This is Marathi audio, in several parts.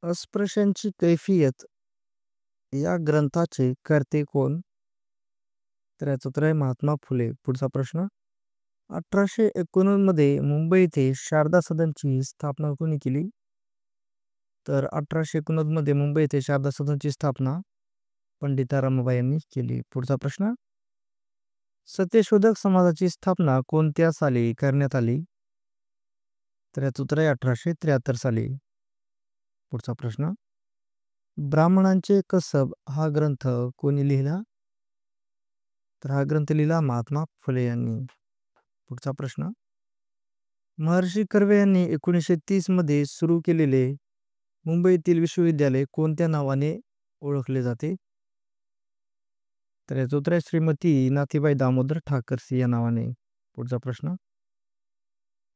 अस्पृश्यांची कैफियत या ग्रंथाचे कर्ते कोण? तर याचं उत्तर आहे महात्मा फुले. पुढचा प्रश्न, 1889 मध्ये मुंबई येथे शारदा सदनची स्थापना कोणी केली? तर 1889 मध्ये मुंबई येथे शारदा सदनची स्थापना पंडिता रमाबाई यांनी केली. पुढचा प्रश्न, सत्यशोधक समाजाची स्थापना कोणत्या साली करण्यात आली? तर याचं उत्तर आहे 1873 साली. पुढचा प्रश्न, ब्राह्मणांचे कसब हा ग्रंथ कोणी लिहिला? तर हा ग्रंथ लिहिला महात्मा फुले यांनी. पुढचा प्रश्न, महर्षी कर्वे यांनी 1930 मध्ये सुरू केलेले मुंबईतील विश्वविद्यालय कोणत्या नावाने ओळखले जाते? तर याचं उत्तर आहे श्रीमती नाथीबाई दामोदर ठाकरसी या नावाने. पुढचा प्रश्न,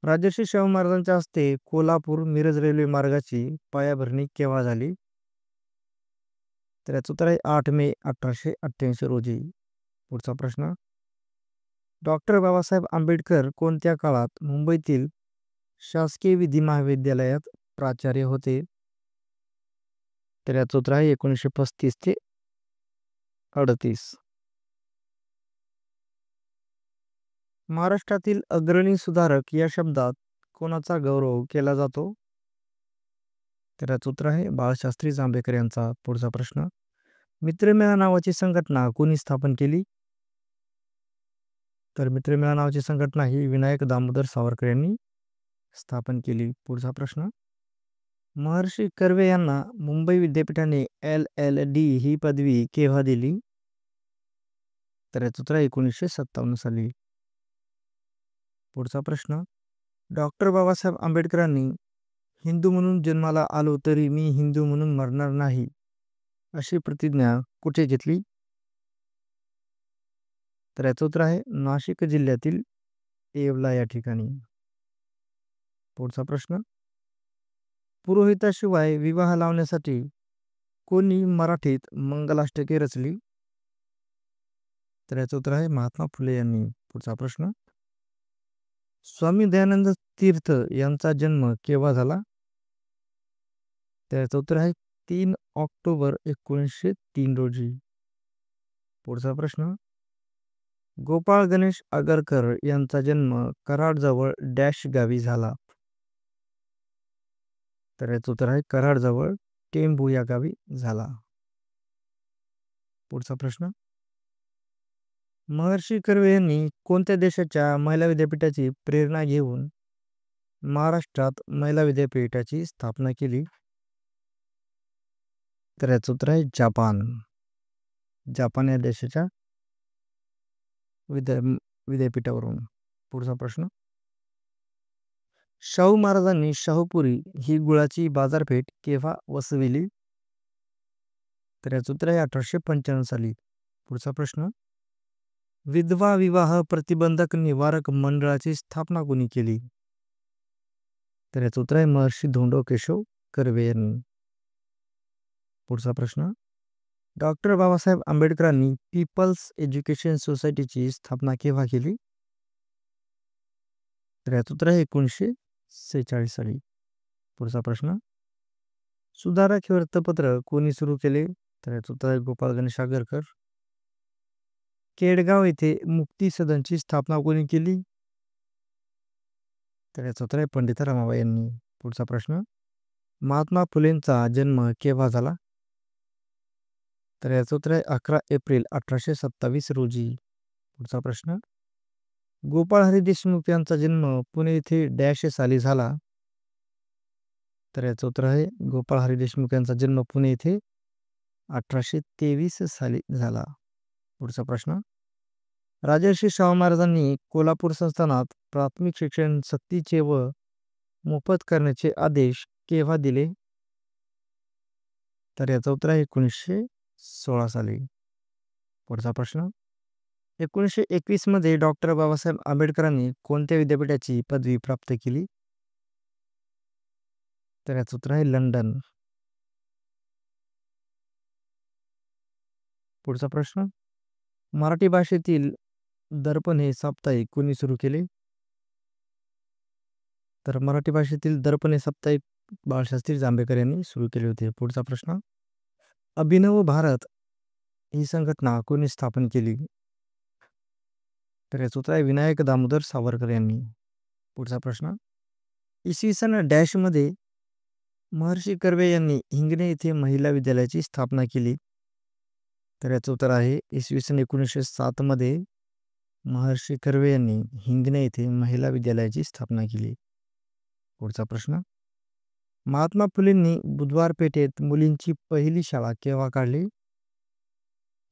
राजर्षी शाहू महाराजांच्या हस्ते कोल्हापूर मिरज रेल्वे मार्गाची पायाभरणी केव्हा झाली? तर याचं उत्तर आहे 8 मे 1888 रोजी. पुढचा प्रश्न, डॉक्टर बाबासाहेब आंबेडकर कोणत्या काळात मुंबईतील शासकीय विधी महाविद्यालयात प्राचार्य होते? तर याचं उत्तर आहे 1935 ते 38. महाराष्ट्रातील अग्रणी सुधारक या शब्दात कोणाचा गौरव केला जातो? तर याचं उत्तर आहे बाळशास्त्री जांभेकर यांचा. पुढचा प्रश्न, मित्रमेळा नावाची संघटना कोणी स्थापन केली? तर मित्रमेळा नावाची संघटना ही विनायक दामोदर सावरकर यांनी स्थापन केली. पुढचा प्रश्न, महर्षी कर्वे यांना मुंबई विद्यापीठाने LL.D ही पदवी केव्हा दिली? तर याचं उत्तर आहे 1957 साली. पुढचा प्रश्न, डॉक्टर बाबासाहेब आंबेडकरांनी हिंदू म्हणून जन्माला आलो तरी मी हिंदू म्हणून मरणार नाही अशी प्रतिज्ञा कुठे घेतली? तर याचं उत्तर आहे नाशिक जिल्ह्यातील येवला या ठिकाणी. पुढचा प्रश्न, पुरोहिताशिवाय विवाह लावण्यासाठी कोणी मराठीत मंगलाष्टके रचली? तर याचं उत्तर आहे महात्मा फुले यांनी. पुढचा प्रश्न, स्वामी दयानंद तीर्थ यांचा जन्म केव्हा झाला? तर याचं उत्तर आहे 3 ऑक्टोबर 1903 रोजी. पुढचा प्रश्न, गोपाळ गणेश आगरकर यांचा जन्म कराडजवळ डॅश गावी झाला? तर याचं उत्तर आहे कराडजवळ टेंभू या गावी झाला. पुढचा प्रश्न, महर्षी कर्वे यांनी कोणत्या देशाच्या महिला विद्यापीठाची प्रेरणा घेऊन महाराष्ट्रात महिला विद्यापीठाची स्थापना केली? तर याचं उत्तर आहे जपान. जपान या देशाच्या विद्यापीठावरून. पुढचा प्रश्न, शाहू महाराजांनी शाहूपुरी ही गुळाची बाजारपेठ केव्हा वसविली? तर याचं उत्तर आहे 1895 साली. पुढचा प्रश्न, विधवा विवाह प्रतिबंधक निवारक मंडळाची स्थापना कोणी केली? तर याचं उत्तर आहे महर्षी धोंडो केशव कर्वे यांनी. पुढचा प्रश्न, डॉक्टर बाबासाहेब आंबेडकरांनी पीपल्स एज्युकेशन सोसायटीची स्थापना केव्हा केली? तर याचं उत्तर आहे 1946 साली. पुढचा प्रश्न, सुधारक हे वृत्तपत्र कोणी सुरू केले? तर याचं उत्तर आहे गोपाळ गणेश आगरकर. केडगाव येथे मुक्ती सदनची स्थापना कोणी केली? तर याचं उत्तर आहे पंडिता रमाबाई यांनी. पुढचा प्रश्न, महात्मा फुलेंचा जन्म केव्हा झाला? तर याचं उत्तर आहे 11 एप्रिल 1827 रोजी. पुढचा प्रश्न, गोपाळ हरी देशमुख यांचा जन्म पुणे येथे डॅश साली झाला? तर याचं उत्तर आहे गोपाळ हरी देशमुख यांचा जन्म पुणे येथे 1823 साली झाला. पुढचा प्रश्न, राजर्षी शाहू महाराजांनी कोल्हापूर संस्थानात प्राथमिक शिक्षण सक्तीचे व मोफत करण्याचे आदेश केव्हा दिले? तर याचं उत्तर आहे 1916 साली. पुढचा प्रश्न, 1921 मध्ये डॉक्टर बाबासाहेब आंबेडकरांनी कोणत्या विद्यापीठाची पदवी प्राप्त केली? तर याचं उत्तर आहे लंडन. पुढचा प्रश्न, मराठी भाषेतील दर्पण हे साप्ताहिक कोणी सुरू केले? तर मराठी भाषेतील दर्पण हे साप्ताहिक बाळशास्त्री जांभेकर यांनी सुरू केले होते. पुढचा प्रश्न, अभिनव भारत ही संघटना कोणी स्थापन केली? तर याचं उत्तर आहे विनायक दामोदर सावरकर यांनी. पुढचा प्रश्न, इसवी सन डॅशमध्ये महर्षी कर्वे यांनी हिंगणे येथे महिला विद्यालयाची स्थापना केली? तर याचं उत्तर आहे इसवी सन 1907 मध्ये महर्षी कर्वे यांनी हिंगणे येथे महिला विद्यालयाची स्थापना केली. पुढचा प्रश्न, महात्मा फुलेंनी बुधवार पेठेत मुलींची पहिली शाळा केव्हा काढली?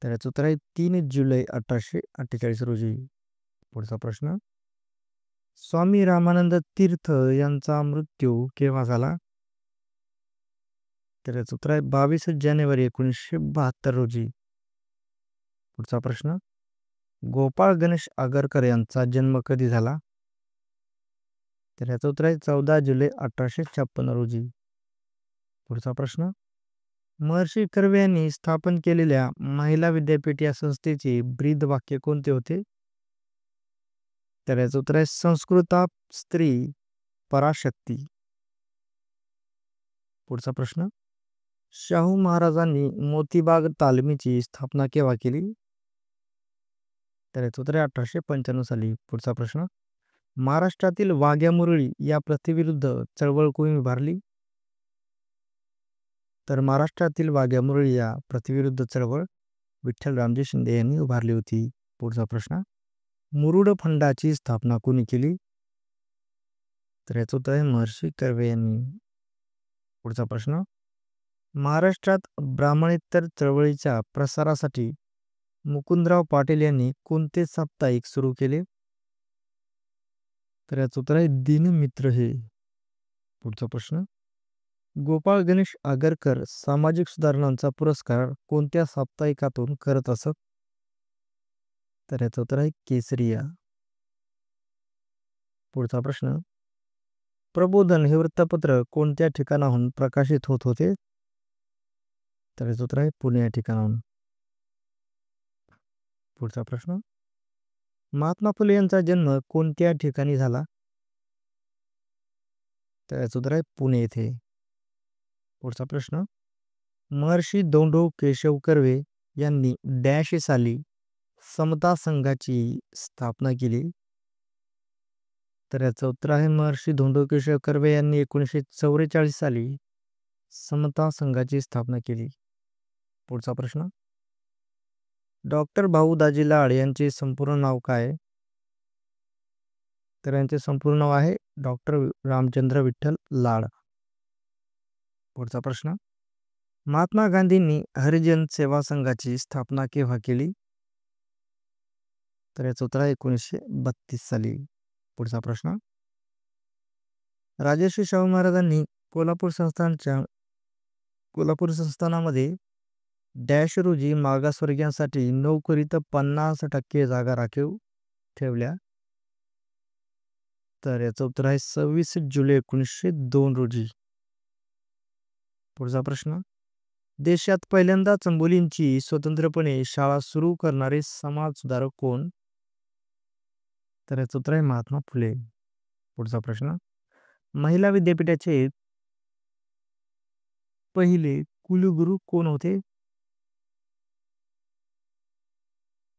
तर याचं उत्तर आहे 3 जुलै 1848 रोजी. पुढचा प्रश्न, स्वामी रामानंद तीर्थ यांचा मृत्यू केव्हा झाला? तर याचं उत्तर आहे 22 जानेवारी 1972 रोजी. पुढचा प्रश्न, गोपाळ गणेश आगरकर यांचा जन्म कधी झाला? तर याचं उत्तर आहे 14 जुलै 1856 रोजी. पुढचा प्रश्न, महर्षी कर्वे यांनी स्थापन केलेल्या महिला विद्यापीठ या संस्थेचे ब्रीद वाक्य कोणते होते? तर याचं उत्तर आहे संस्कृता स्त्री पराशक्ती. पुढचा प्रश्न, शाहू महाराजांनी मोतीबाग तालमीची स्थापना केव्हा केली? तर याचं उत्तर आहे 1895 साली. पुढचा प्रश्न, महाराष्ट्रातील वाघ्या मुरळी या प्रथेविरुद्ध चळवळ कोणी उभारली? तर महाराष्ट्रातील वाघ्या मुरळी या प्रथेविरुद्ध चळवळ विठ्ठल रामजी शिंदे यांनी उभारली होती. पुढचा प्रश्न, मुरुड फंडाची स्थापना कोणी केली? तर याचं उत्तर आहे महर्षी कर्वे यांनी. पुढचा प्रश्न, महाराष्ट्रात ब्राह्मणेतर चळवळीच्या प्रसारासाठी मुकुंदराव पाटील यांनी कोणते साप्ताहिक सुरू केले? तर याचं उत्तर आहे दिनमित्र हे. पुढचा प्रश्न, गोपाळ गणेश आगरकर सामाजिक सुधारणांचा पुरस्कार कोणत्या साप्ताहिकातून करत असत? तर याचं उत्तर आहे केसरिया. पुढचा प्रश्न, प्रबोधन हे वृत्तपत्र कोणत्या ठिकाणाहून प्रकाशित होत होते? तर याचं उत्तर आहे पुणे या ठिकाणाहून. पुढचा प्रश्न, महात्मा फुले यांचा जन्म कोणत्या ठिकाणी झाला? तर याचं उत्तर आहे पुणे येथे. पुढचा प्रश्न, महर्षी धोंडो केशव कर्वे यांनी डॅश साली समता संघाची स्थापना केली? तर याचं उत्तर आहे महर्षी धोंडो केशव कर्वे यांनी 1944 साली समता संघाची स्थापना केली. पुढचा प्रश्न, डॉक्टर भाऊ दाजी लाड यांचे संपूर्ण नाव काय? तर यांचे संपूर्ण नाव आहे डॉक्टर रामचंद्र विठ्ठल लाड. पुढचा प्रश्न, महात्मा गांधींनी हरिजन सेवा संघाची स्थापना केव्हा केली? तर याचं उत्तर आहे 1932 साली. पुढचा प्रश्न, राजर्षी शाहू महाराजांनी कोल्हापूर संस्थानामध्ये डॅश रोजी मागासवर्गीयांसाठी नोकरीत 50% जागा राखीव ठेवल्या? तर याचं उत्तर आहे 26 जुलै 1902 रोजी. पुढचा प्रश्न, देशात पहिल्यांदाच मुलींची स्वतंत्रपणे शाळा सुरू करणारे समाज सुधारक कोण? तर याचं उत्तर आहे महात्मा फुले. पुढचा प्रश्न, महिला विद्यापीठाचे पहिले कुलगुरू कोण होते?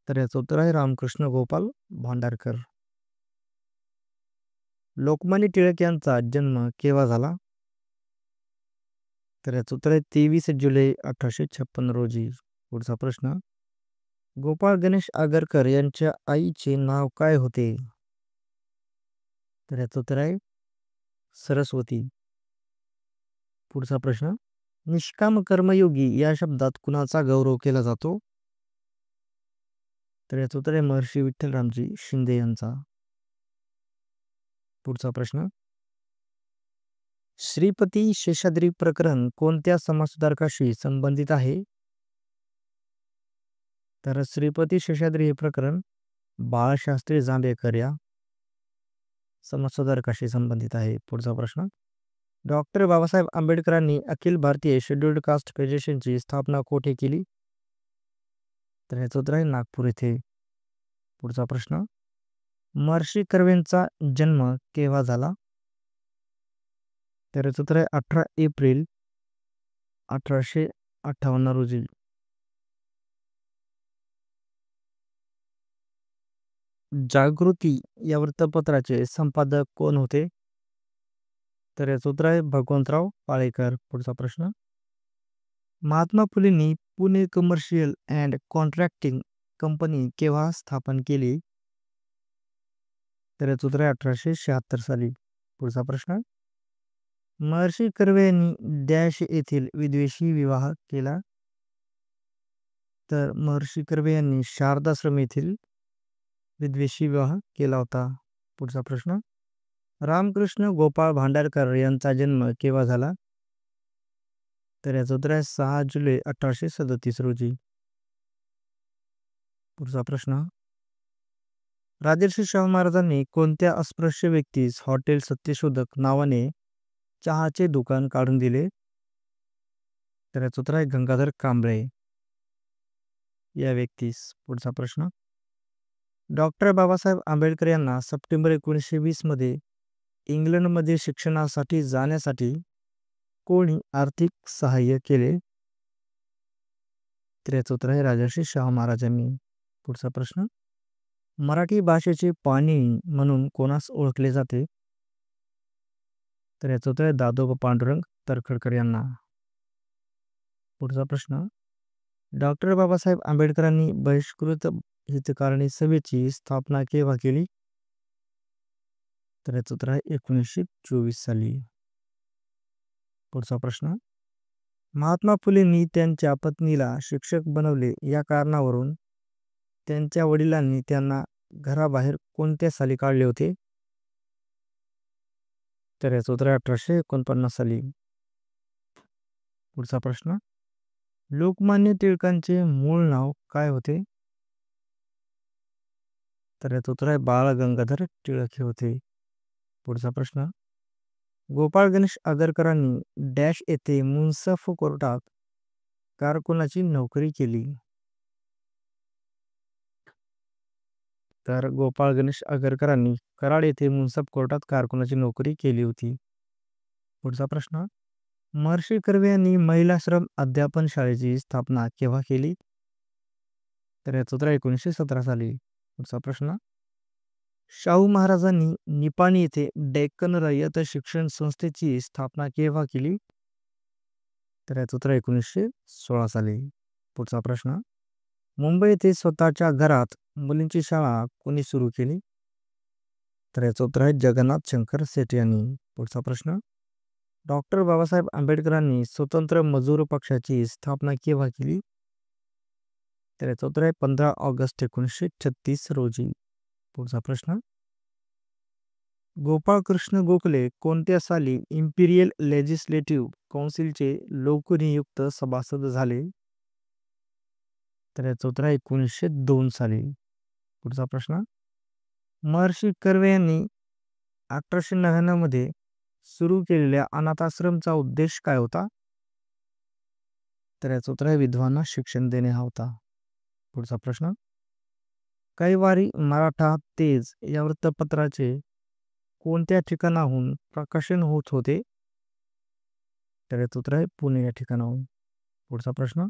तर याचं उत्तर आहे रामकृष्ण गोपाल भांडारकर. लोकमान्य टिळक यांचा जन्म केव्हा झाला? तर याचं उत्तर आहे 23 जुलै 1856 रोजी. पुढचा प्रश्न, गोपाळ गणेश आगरकर यांच्या आईचे नाव काय होते? तर याचं उत्तर आहे सरस्वती. पुढचा प्रश्न, निष्काम कर्मयोगी या शब्दात कुणाचा गौरव केला जातो? तर याचं उत्तर आहे महर्षी विठ्ठल रामजी शिंदे यांचा. पुढचा प्रश्न, श्रीपती शेषाद्री प्रकरण कोणत्या समाजसुधारकाशी संबंधित आहे? तर श्रीपती शेषाद्री हे प्रकरण बाळशास्त्री जांभेकर या समाजसुधारकाशी संबंधित आहे. पुढचा प्रश्न, डॉक्टर बाबासाहेब आंबेडकरांनी अखिल भारतीय शेड्यूल्ड कास्ट फेडरेशनची स्थापना कोठे केली? तर याचं उत्तर आहे नागपूर येथे. पुढचा प्रश्न, महर्षी कर्वेंचा जन्म केव्हा झाला? तर याचं उत्तर आहे 18 एप्रिल 1858 रोजी. जागृती या वृत्तपत्राचे संपादक कोण होते? तर याचं उत्तर आहे भगवंतराव पाळेकर. पुढचा प्रश्न. महात्मा फुलेंनी Pune commercial and contracting company केव्हा स्थापन केली? तर याचं उत्तर आहे 1876 साली. पुढचा प्रश्न. महर्षी कर्वे यांनी डॅश येथील विधवेशी विवाह केला? तर महर्षी कर्वे यांनी शारदाश्रम येथील विधवेशी विवाह केला होता. पुढचा प्रश्न. रामकृष्ण गोपाळ भांडारकर यांचा जन्म केव्हा झाला? तर याचं उत्तर आहे 6 जुलै 1837 रोजी. पुढचा प्रश्न. राजर्षी शाहू महाराजांनी कोणत्या अस्पृश्य व्यक्तीस हॉटेल सत्यशोधक नावाने चहाचे दुकान काढून दिले? तर याचं उत्तर आहे गंगाधर कांबळे या व्यक्तीस. पुढचा प्रश्न. डॉक्टर बाबासाहेब आंबेडकर यांना सप्टेंबर 1920 मध्ये इंग्लंडमध्ये शिक्षणासाठी जाण्यासाठी कोणी आर्थिक सहाय्य केले? तर याचं उत्तर आहे राजर्षी शाहू महाराजांनी. पुढचा प्रश्न. मराठी भाषेचे पाणिनी म्हणून कोणास ओळखले जाते? तर याचं उत्तर आहे दादोबा पांडुरंग तर्खडकर यांना. पुढचा प्रश्न. डॉक्टर बाबासाहेब आंबेडकरांनी बहिष्कृत हितकारणी सभेची स्थापना केव्हा केली? तर याचं उत्तर आहे 1924 साली. पुढचा प्रश्न. महात्मा फुलेंनी त्यांच्या पत्नीला शिक्षक बनवले या कारणावरून त्यांच्या वडिलांनी त्यांना घराबाहेर कोणत्या साली काढले होते? तर याचं उत्तर आहे 1849 साली. पुढचा प्रश्न. लोकमान्य टिळकांचे मूळ नाव काय होते? तर याचं उत्तर आहे बाळ गंगाधर टिळक हे होते. पुढचा प्रश्न. गोपाळ गणेश आगरकरांनी डॅश येथे मुन्सिफ कोर्टात कारकुनाची नोकरी केली? तर गोपाळ गणेश आगरकरांनी कराड येथे मुन्सिफ कोर्टात कारकुनाची नोकरी केली होती. पुढचा प्रश्न. महर्षी कर्वे यांनी महिला श्रम अध्यापन शाळेची स्थापना केव्हा केली? तर याचं उत्तर 1917 साली. पुढचा प्रश्न. शाहू महाराजांनी निपाणी येथे डेक्कन रयत शिक्षण संस्थेची स्थापना केव्हा केली? तर याचं उत्तर 1916 साली. पुढचा प्रश्न. मुंबई येथे स्वतःच्या घरात मुलींची शाळा कोणी सुरू केली? तर याचं उत्तर आहे जगन्नाथ शंकर सेठ यांनी. पुढचा प्रश्न. डॉक्टर बाबासाहेब आंबेडकरांनी स्वतंत्र मजूर पक्षाची स्थापना केव्हा केली? तर याचं उत्तर आहे 15 ऑगस्ट 1936 रोजी. पुढचा प्रश्न. गोपाळकृष्ण गोखले कोणत्या साली इम्पिरियल लेजिस्लेटिव्ह काउन्सिलचे लोकनियुक्त सभासद झाले? तर याचं उत्तर आहे 1902 साली. पुढचा प्रश्न. महर्षी कर्वे यांनी 1899 मध्ये सुरू केलेल्या अनाथाश्रमचा उद्देश काय होता? तर याचं उत्तर आहे विधवांना शिक्षण देणे हा होता. पुढचा प्रश्न. कैवारी मराठा तेज या वृत्तपत्राचे कोणत्या ठिकाणाहून प्रकाशन होत होते? तर याचं उत्तर आहे पुणे या ठिकाणाहून. पुढचा प्रश्न.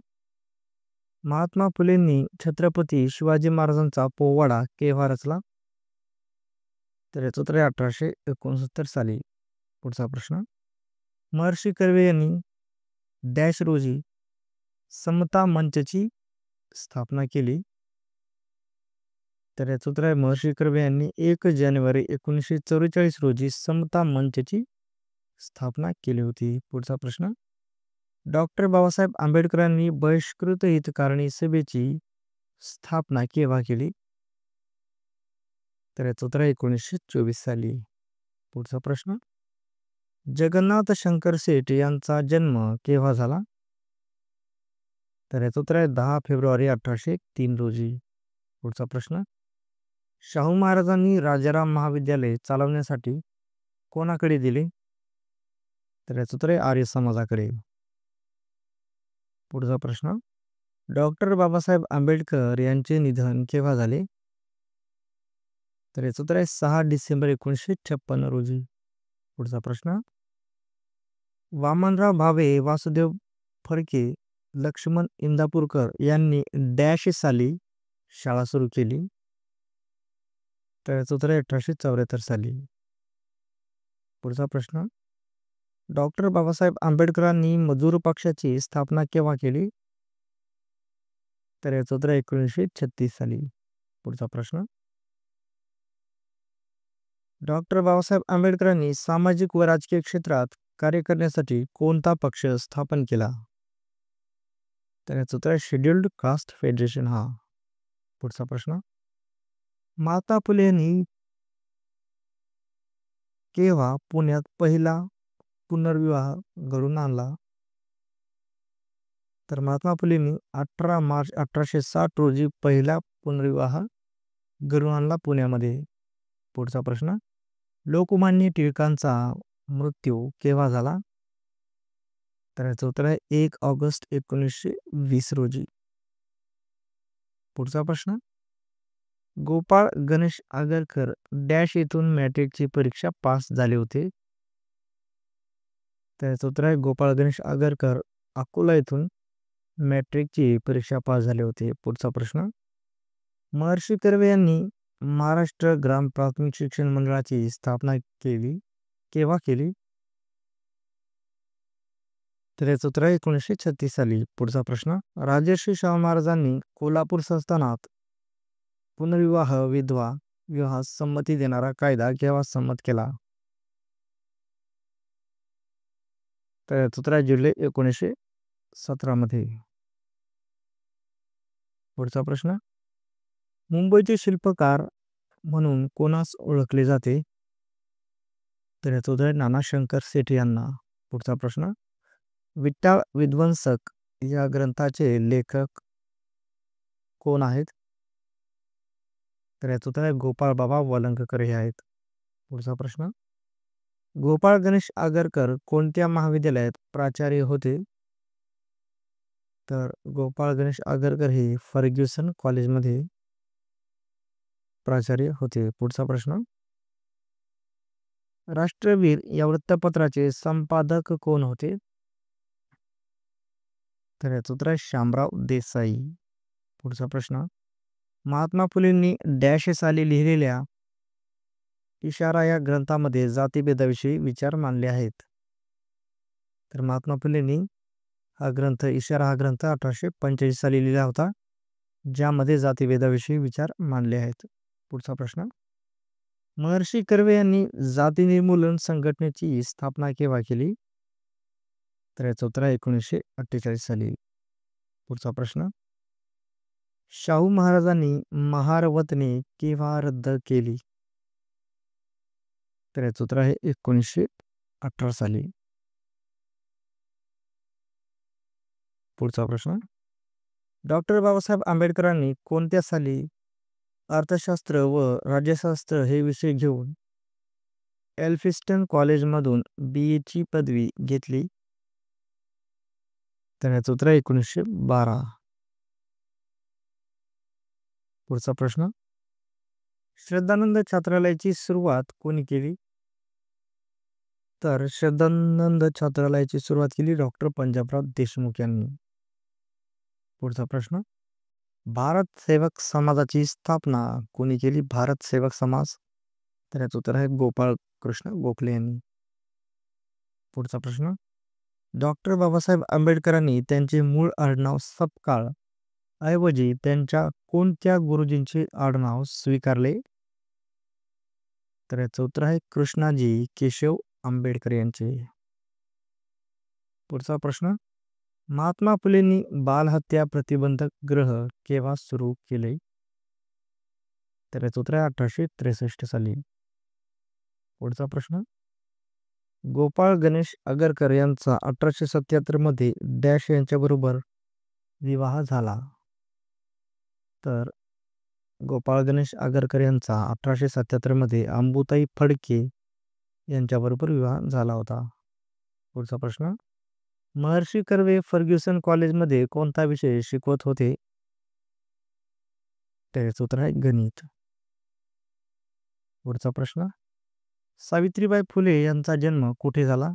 महात्मा फुलेंनी छत्रपती शिवाजी महाराजांचा पोवाडा केव्हा रचला? तर याचं उत्तर आहे 1869 साली. पुढचा प्रश्न. महर्षी कर्वे यांनी डॅश रोजी समता मंचची स्थापना केली? तर याचं उत्तर आहे महर्षी कर्वे यांनी 1 जानेवारी 1944 रोजी समता मंचची स्थापना केली होती. पुढचा प्रश्न. डॉक्टर बाबासाहेब आंबेडकरांनी बहिष्कृत हितकारणी सभेची स्थापना केव्हा केली? तर याचं उत्तर आहे 1924 साली. पुढचा प्रश्न. जगन्नाथ शंकर सेठ यांचा जन्म केव्हा झाला? तर याचं उत्तर आहे 10 फेब्रुवारी 1803 रोजी. पुढचा प्रश्न. शाहू महाराजांनी राजाराम महाविद्यालय चालवण्यासाठी कोणाकडे दिले? तर याचं उत्तर आहे आर्य समाजाकडे. पुढचा प्रश्न. डॉक्टर बाबासाहेब आंबेडकर यांचे निधन केव्हा झाले? तर याचं उत्तर आहे 6 डिसेंबर 1956 रोजी. पुढचा प्रश्न. वामनराव भावे, वासुदेव फडके, लक्ष्मण इंदापूरकर यांनी डॅश साली शाळा सुरू केली. तर याचं उत्तर आहे 1874 साली. पुढचा प्रश्न. डॉक्टर बाबासाहेब आंबेडकरांनी मजूर पक्षाची स्थापना केव्हा केली? तर याचं उत्तर आहे 1936 साली. पुढचा प्रश्न. डॉक्टर बाबासाहेब आंबेडकरांनी सामाजिक व राजकीय क्षेत्रात कार्य करण्यासाठी कोणता पक्ष स्थापन केला? तर याचं उत्तर आहे शेड्युल्ड कास्ट फेडरेशन हा. पुढचा प्रश्न. महात्मा फुले यांनी केव्हा पुण्यात पहिला पुनर्विवाह घडून आणला? तर महात्मा फुलेंनी 18 मार्च 1860 रोजी पहिला पुनर्विवाह घडून आणला पुण्यामध्ये. पुढचा प्रश्न. लोकमान्य टिळकांचा मृत्यू केव्हा झाला? तर याचं उत्तर आहे 1 ऑगस्ट 1920 रोजी. पुढचा प्रश्न. गोपाळ गणेश आगरकर डॅश येथून मॅट्रिकची परीक्षा पास झाले होते? तर याचं उत्तर आहे गोपाळ गणेश आगरकर अकोला येथून मॅट्रिकची परीक्षा पास झाले होते. पुढचा प्रश्न. महर्षी कर्वे यांनी महाराष्ट्र ग्राम प्राथमिक शिक्षण मंडळाची स्थापना केव्हा केली? तर याचं उत्तर आहे 1936 साली. पुढचा प्रश्न. राजर्षी शाहू महाराजांनी कोल्हापूर संस्थानात पुनर्विवाह विधवा विवाहास संमती देणारा कायदा केव्हा संमत केला? तर याचं उत्तर आहे जुलै 1917 मध्ये. पुढचा प्रश्न. मुंबईचे शिल्पकार म्हणून कोणास ओळखले जाते? तर याचं उत्तर आहे नाना शंकर सेठ यांना. पुढचा प्रश्न. विठ्ठल विध्वंसक या ग्रंथाचे लेखक कोण आहेत? तर याचं उत्तर आहे गोपाळ बाबा वलंगकर हे आहेत. पुढचा प्रश्न. गोपाळ गणेश आगरकर कोणत्या महाविद्यालयात प्राचार्य होते? तर गोपाळ गणेश आगरकर हे फर्ग्युसन कॉलेजमध्ये प्राचार्य होते. पुढचा प्रश्न. राष्ट्रवीर या वृत्तपत्राचे संपादक कोण होते? तर याचं उत्तर आहे शामराव देसाई. पुढचा प्रश्न. महात्मा फुलेंनी डॅश साली लिहिलेल्या इशारा या ग्रंथामध्ये जातीभेदाविषयी विचार मांडले आहेत? तर महात्मा फुलेंनी हा ग्रंथ इशारा हा ग्रंथ 1885 साली लिहिला होता, ज्यामध्ये जातीभेदाविषयी विचार मांडले आहेत. पुढचा प्रश्न. महर्षी कर्वे यांनी जाती निर्मूलन संघटनेची स्थापना केव्हा केली? तर याचं उत्तर आहे 1948 साली. पुढचा प्रश्न. शाहू महाराजांनी महार वतने केव्हा रद्द केली? तर याचं उत्तर आहे 1918 साली. पुढचा प्रश्न. डॉक्टर बाबासाहेब आंबेडकरांनी कोणत्या साली अर्थशास्त्र व राज्यशास्त्र हे विषय घेऊन एल्फिस्टन कॉलेजमधून BA ची पदवी घेतली? तर याचं उत्तर आहे 1912. पुढचा प्रश्न. श्रद्धानंद छात्रालयाची सुरुवात कोणी केली? तर श्रद्धानंद छात्रालयाची सुरुवात केली डॉक्टर पंजाबराव देशमुख यांनी. पुढचा प्रश्न. भारत सेवक समाजाची स्थापना कोणी केली? भारत सेवक समाज. तर याचं उत्तर आहे गोपाळ कृष्ण गोखले यांनी. पुढचा प्रश्न. डॉक्टर बाबासाहेब आंबेडकरांनी त्यांचे मूळ आडनाव सपकाळ ऐवजी त्यांच्या कोणत्या गुरुजींचे आडनाव स्वीकारले? तर याचं उत्तर आहे कृष्णाजी केशव आंबेडकर यांचे. पुढचा प्रश्न. महात्मा फुलेंनी बालहत्या प्रतिबंधक गृह केव्हा सुरू केले? तर याचं उत्तर आहे 1863 साली. पुढचा प्रश्न. गोपाळ गणेश आगरकर यांचा 1877 मध्ये डॅश यांच्याबरोबर विवाह झाला? तर गोपाळ गणेश आगरकर यांचा 1877 मध्ये अंबुताई फडके यांच्याबरोबर विवाह झाला होता. पुढचा प्रश्न. महर्षी कर्वे फर्ग्युसन कॉलेजमध्ये कोणता विषय शिकवत होते? त्याचं उत्तर आहे गणित. पुढचा प्रश्न. सावित्रीबाई फुले यांचा जन्म कुठे झाला?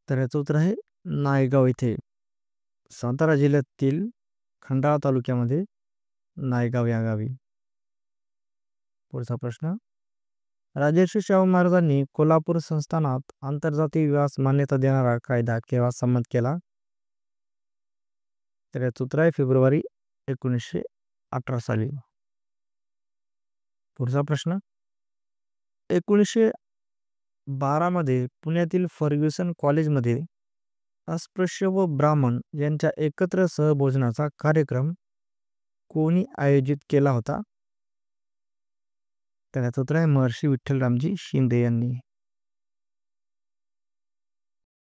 तर याचं उत्तर आहे नायगाव इथे. सातारा जिल्ह्यातील खंडाळा तालुक्यामध्ये नायगाव या गावी. पुढचा प्रश्न, राजर्षी शाहू महाराजांनी कोल्हापूर संस्थानात आंतरजातीय विवाहास मान्यता देणारा कायदा केव्हा संमत केला? तर याचं उत्तर आहे फेब्रुवारी 1918 साली. पुढचा प्रश्न, 1912 मध्ये पुण्यातील फर्ग्युसन कॉलेजमध्ये अस्पृश्य व ब्राह्मण यांच्या एकत्र सहभोजनाचा कार्यक्रम कोणी आयोजित केला होता? तर याचं उत्तर आहे महर्षी विठ्ठलरामजी शिंदे यांनी.